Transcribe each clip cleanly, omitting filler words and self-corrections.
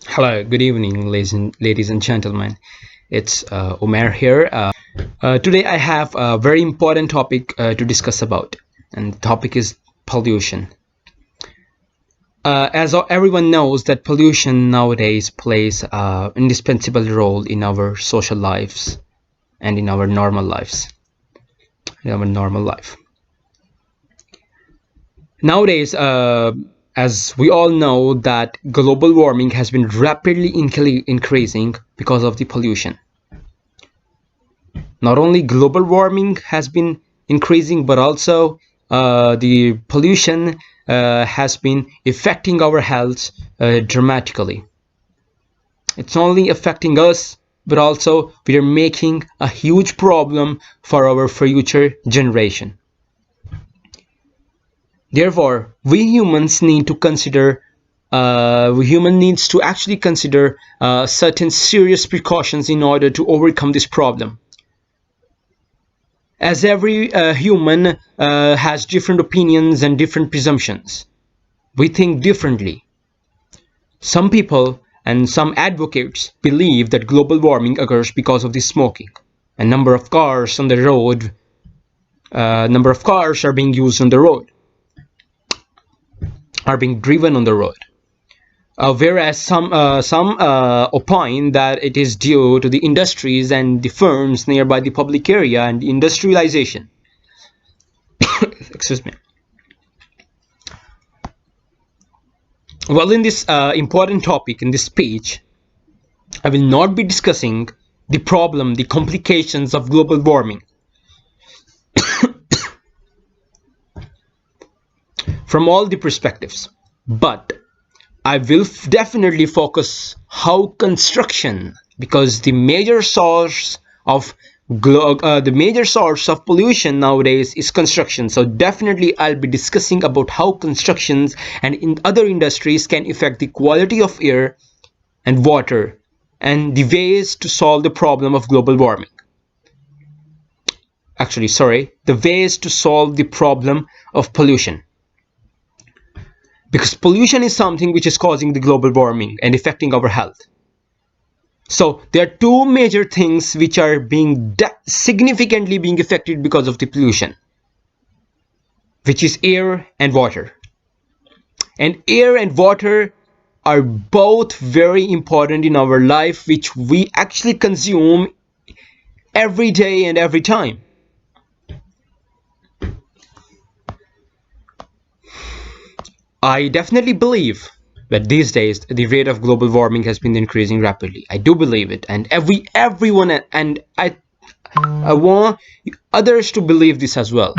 Hello, good evening, ladies and gentlemen. It's Umair here. Today I have a very important topic to discuss about, and the topic is pollution. As everyone knows, that pollution nowadays plays an indispensable role in our social lives and in our normal lives, in our normal life. Nowadays, as we all know, that global warming has been rapidly increasing because of the pollution. Not only global warming has been increasing, but also the pollution has been affecting our health dramatically. It's not only affecting us, but also we are making a huge problem for our future generation. Therefore, we human needs to actually consider certain serious precautions in order to overcome this problem, as every human has different opinions and different presumptions. We think differently. Some people and some advocates believe that global warming occurs because of the smoking. A number of cars on the road, number of cars are being used on the road, are being driven on the road. Whereas some opine that it is due to the industries and the firms nearby the public area and industrialization. Excuse me. Well, in this important topic, in this speech, I will not be discussing the problem, the complications of global warming from all the perspectives, but I will definitely focus how construction, because the major source of pollution nowadays is construction. So definitely I'll be discussing about how constructions and in other industries can affect the quality of air and water, and the ways to solve the problem of global warming. Actually, sorry, the ways to solve the problem of pollution. Because pollution is something which is causing the global warming and affecting our health. So there are two major things which are being significantly being affected because of the pollution, which is air and water. And air and water are both very important in our life, which we actually consume every day and every time. I definitely believe that these days the rate of global warming has been increasing rapidly. I do believe it, and everyone, and I want others to believe this as well.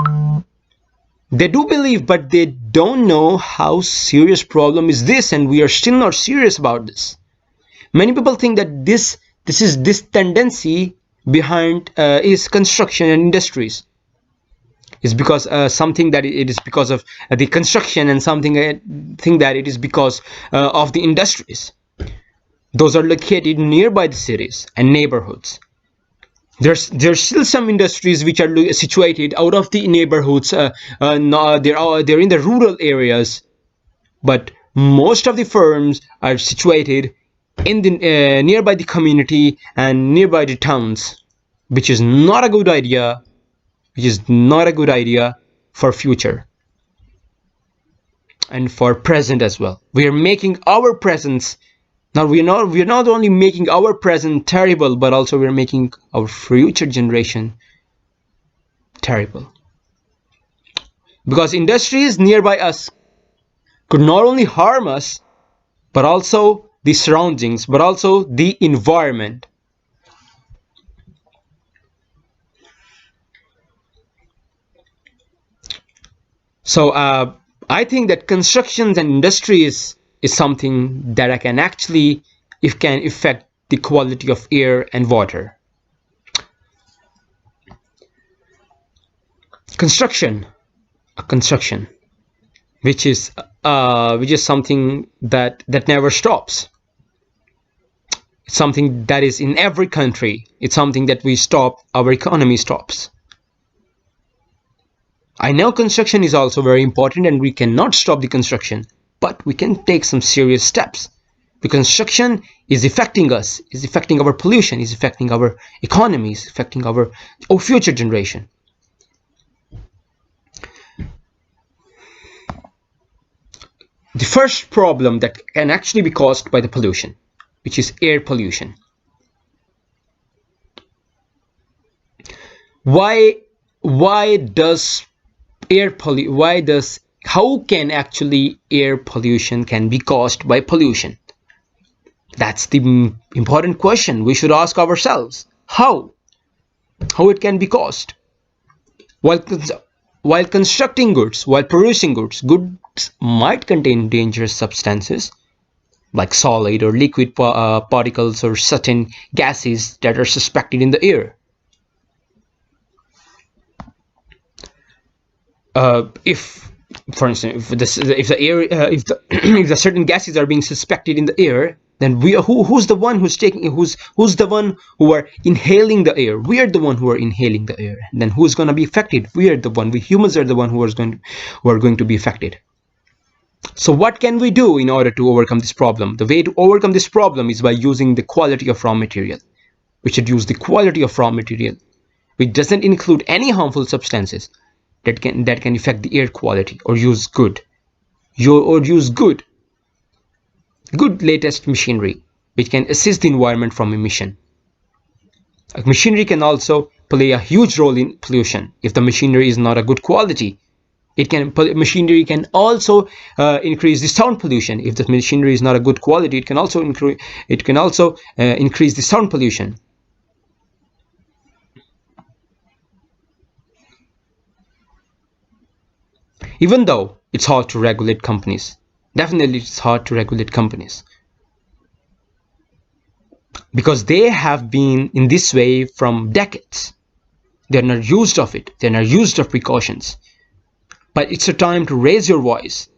They do believe, but they don't know how serious problem is this, and we are still not serious about this. Many people think that this tendency behind is construction and industries. Is because something that it is because of the construction, and something think that it is because of the industries. Those are located nearby the cities and neighborhoods. There's still some industries which are situated out of the neighborhoods. No, they're in the rural areas, but most of the firms are situated in the nearby the community and nearby the towns, which is not a good idea. Which is not a good idea for future and for present as well. We are making our presence now. We're not only making our present terrible, but also we're making our future generation terrible, because industries nearby us could not only harm us, but also the surroundings, but also the environment. So I think that constructions and industries is something that I can actually, if can affect the quality of air and water. Construction, a construction, which is something that never stops. It's something that is in every country. It's something that we stop, our economy stops. I know construction is also very important and we cannot stop the construction, but we can take some serious steps. The construction is affecting us, is affecting our pollution, is affecting our economy, is affecting our future generation. The first problem that can actually be caused by the pollution, which is air pollution. Why does how can actually air pollution can be caused by pollution? That's the important question we should ask ourselves. How it can be caused? While constructing goods, while producing goods might contain dangerous substances like solid or liquid particles or certain gases that are suspected in the air. If, for instance, if the certain gases are being suspected in the air, then who's the one who's the one who are inhaling the air? We are the one who are inhaling the air. Then who's going to be affected? We are the one. We humans are the one who are going to be affected. So what can we do in order to overcome this problem? The way to overcome this problem is by using the quality of raw material. We should use the quality of raw material, which doesn't include any harmful substances that can affect the air quality, or use good latest machinery which can assist the environment from emission. Machinery can also play a huge role in pollution. If the machinery is not a good quality, machinery can also increase the sound pollution. If the machinery is not a good quality, it can also increase the sound pollution. Even though it's hard to regulate companies, definitely it's hard to regulate companies, because they have been in this way from decades. They're not used of it. They're not used of precautions. But it's a time to raise your voice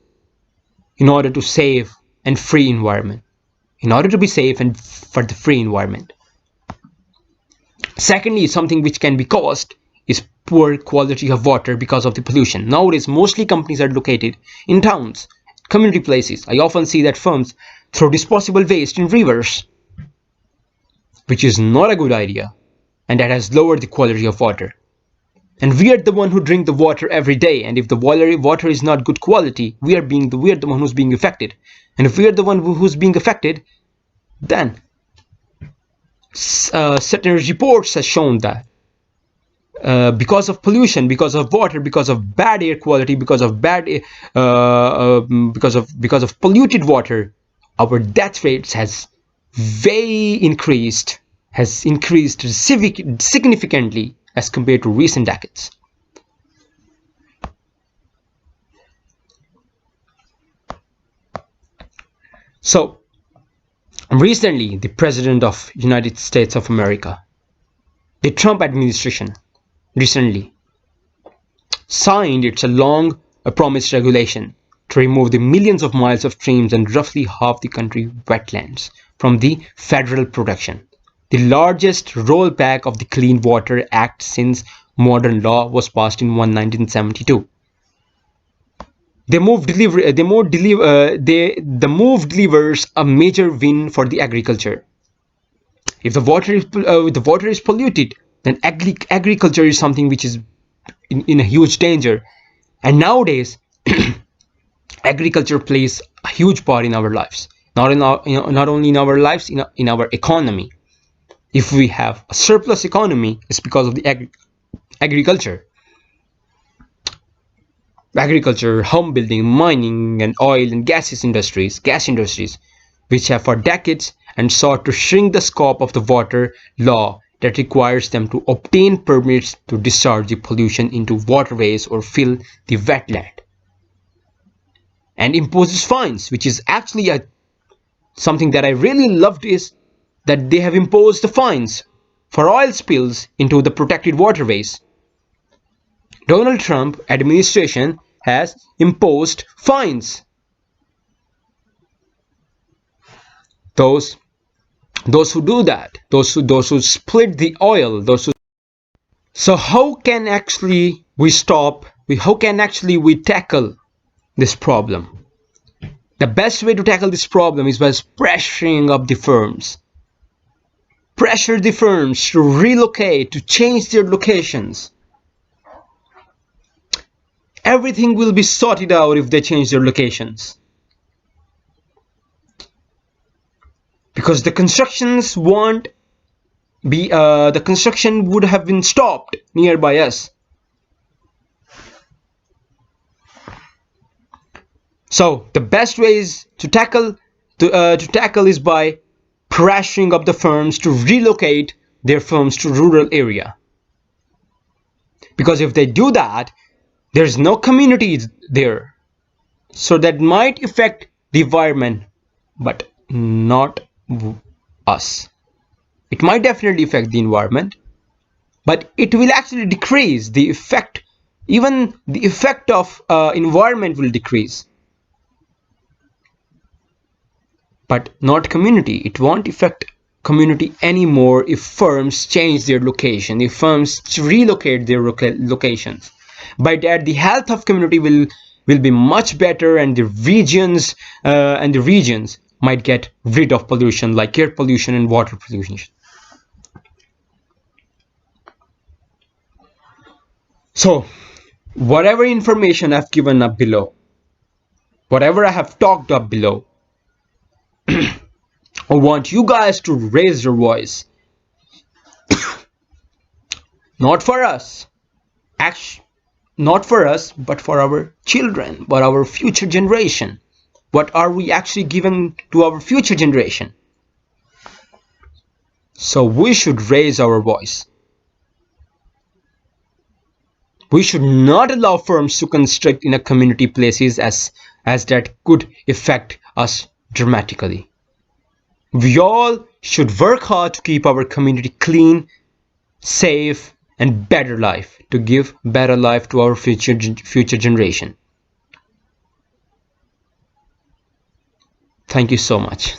in order to save and free environment, in order to be safe and for the free environment. Secondly, something which can be caused is poor quality of water because of the pollution. Nowadays, mostly companies are located in towns, community places. I often see that firms throw disposable waste in rivers, which is not a good idea, and that has lowered the quality of water. And we are the one who drink the water every day, and if the water is not good quality, we are the one who's being affected. And if we are the one who's being affected, then certain reports have shown that because of pollution, because of water, because of bad air quality, because of polluted water, our death rates has increased significantly as compared to recent decades. So recently, the President of United States of America, the Trump administration, recently signed a long promised regulation to remove the millions of miles of streams and roughly half the country wetlands from the federal protection. The largest rollback of the Clean Water Act since modern law was passed in 1972. The move delivers a major win for the agriculture. If the water is polluted, then agriculture is something which is in a huge danger. And nowadays, agriculture plays a huge part in our lives. Not only in our lives, in our economy. If we have a surplus economy, it's because of the agriculture. Agriculture, home building, mining, and oil and gas industries, which have for decades and sought to shrink the scope of the water law that requires them to obtain permits to discharge the pollution into waterways or fill the wetland, and imposes fines, which is actually something that I really loved, is that they have imposed the fines for oil spills into the protected waterways. Donald Trump administration has imposed fines. Those who do that, those who split the oil, So how can we tackle this problem? The best way to tackle this problem is by pressuring up the firms. Pressure the firms to relocate, to change their locations. Everything will be sorted out if they change their locations. Because the constructions won't be, the construction would have been stopped nearby us. So the best ways to tackle is by pressuring up the firms to relocate their firms to rural area. Because if they do that, there's no communities there. So that might affect the environment, but not us. It might definitely affect the environment, but it will actually decrease the effect. Even the effect of environment will decrease, but not community. It won't affect community anymore if firms change their location, if firms relocate their locations. By that, the health of community will be much better, and the regions might get rid of pollution like air pollution and water pollution. So whatever information I've given up below, whatever I have talked up below, I want you guys to raise your voice. Not for us, actually, not for us, but for our children, but our future generation. What are we actually giving to our future generation? So we should raise our voice. We should not allow firms to construct in a community places as that could affect us dramatically. We all should work hard to keep our community clean, safe, and better life, to give better life to our future generation. Thank you so much.